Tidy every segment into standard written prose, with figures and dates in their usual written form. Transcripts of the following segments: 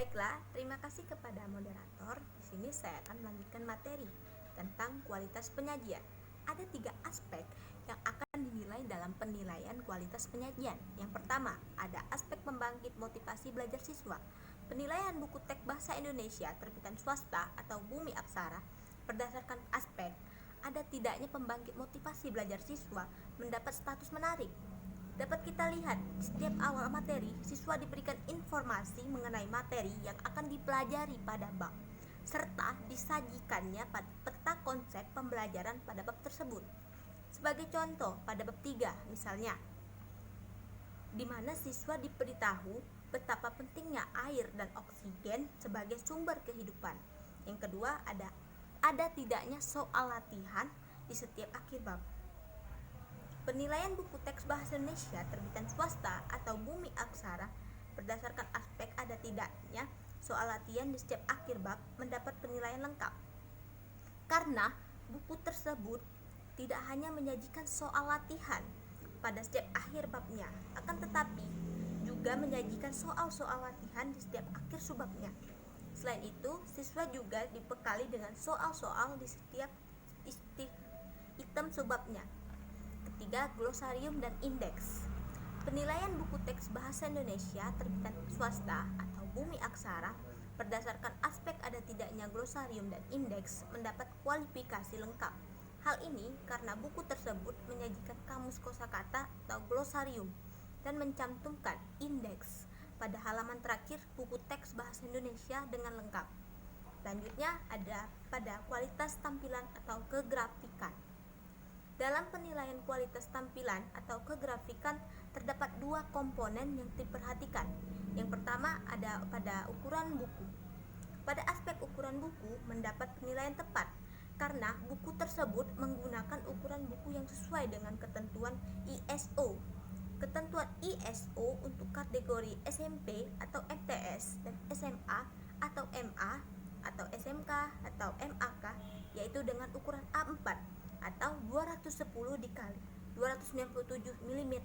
Baiklah, terima kasih kepada moderator. Di sini saya akan melanjutkan materi tentang kualitas penyajian. Ada 3 aspek yang akan dinilai dalam penilaian kualitas penyajian. Yang pertama, ada aspek pembangkit motivasi belajar siswa. Penilaian buku teks bahasa Indonesia terbitan swasta atau Bumi Aksara berdasarkan aspek ada tidaknya pembangkit motivasi belajar siswa mendapat status menarik. Dapat kita lihat, setiap awal materi, siswa diberikan informasi mengenai materi yang akan dipelajari pada bab, serta disajikannya pada peta konsep pembelajaran pada bab tersebut. Sebagai contoh, pada bab 3 misalnya, di mana siswa diberitahu betapa pentingnya air dan oksigen sebagai sumber kehidupan. Yang kedua, ada tidaknya soal latihan di setiap akhir bab. Penilaian buku teks bahasa Indonesia terbitan swasta atau Bumi Aksara berdasarkan aspek ada tidaknya soal latihan di setiap akhir bab mendapat penilaian lengkap. Karena buku tersebut tidak hanya menyajikan soal latihan pada setiap akhir babnya, akan tetapi juga menyajikan soal-soal latihan di setiap akhir subbabnya. Selain itu, siswa juga dibekali dengan soal-soal di setiap item subbabnya. Ketiga, glosarium dan indeks. Penilaian buku teks bahasa Indonesia terbitan swasta atau Bumi Aksara berdasarkan aspek ada tidaknya glosarium dan indeks mendapat kualifikasi lengkap. Hal ini karena buku tersebut menyajikan kamus kosakata atau glosarium dan mencantumkan indeks pada halaman terakhir buku teks bahasa Indonesia dengan lengkap. Selanjutnya ada pada kualitas tampilan atau kegrafikan. Dalam penilaian kualitas tampilan atau kegrafikan terdapat 2 komponen yang diperhatikan. Yang pertama ada pada ukuran buku. Pada aspek ukuran buku mendapat penilaian tepat karena buku tersebut menggunakan ukuran buku yang sesuai dengan ketentuan ISO. Ketentuan ISO untuk kategori SMP atau MTS dan SMA atau MA atau SMK atau MAK yaitu dengan ukuran A4 atau 210 dikali 297 mm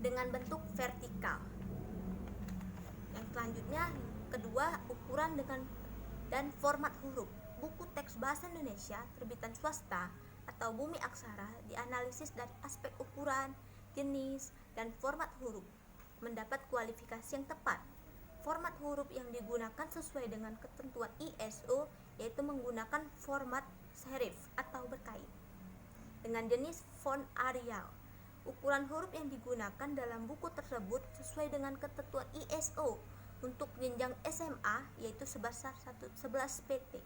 dengan bentuk vertikal. Yang selanjutnya kedua, ukuran dan format huruf. Buku teks bahasa Indonesia terbitan swasta atau Bumi Aksara dianalisis dari aspek ukuran, jenis, dan format huruf mendapat kualifikasi yang tepat. Format huruf yang digunakan sesuai dengan ketentuan ISO yaitu menggunakan format serif atau berkait dengan jenis font Arial. Ukuran huruf yang digunakan dalam buku tersebut sesuai dengan ketentuan ISO untuk jenjang SMA yaitu sebesar 11 pt.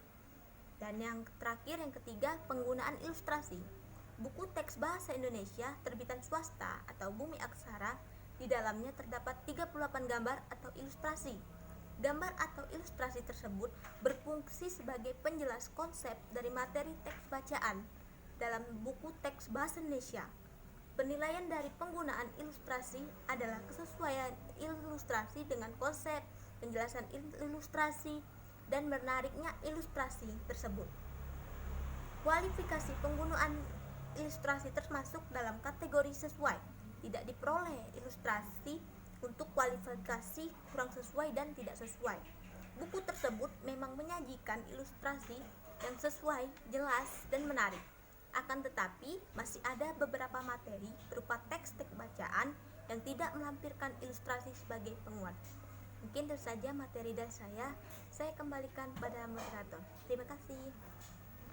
Dan yang terakhir, yang ketiga, penggunaan ilustrasi. Buku teks bahasa Indonesia terbitan swasta atau Bumi Aksara di dalamnya terdapat 38 gambar atau ilustrasi. Gambar atau ilustrasi tersebut berfungsi sebagai penjelas konsep dari materi teks bacaan dalam buku teks bahasa Indonesia. Penilaian dari penggunaan ilustrasi adalah kesesuaian ilustrasi dengan konsep, penjelasan ilustrasi, dan menariknya ilustrasi tersebut. Kualifikasi penggunaan ilustrasi termasuk dalam kategori sesuai. Tidak diperoleh ilustrasi untuk kualifikasi kurang sesuai dan tidak sesuai. Buku tersebut memang menyajikan ilustrasi yang sesuai, jelas, dan menarik. Akan tetapi, masih ada beberapa materi berupa teks-teks bacaan yang tidak melampirkan ilustrasi sebagai penguat. Mungkin itu saja materi dari saya kembalikan pada moderator. Terima kasih.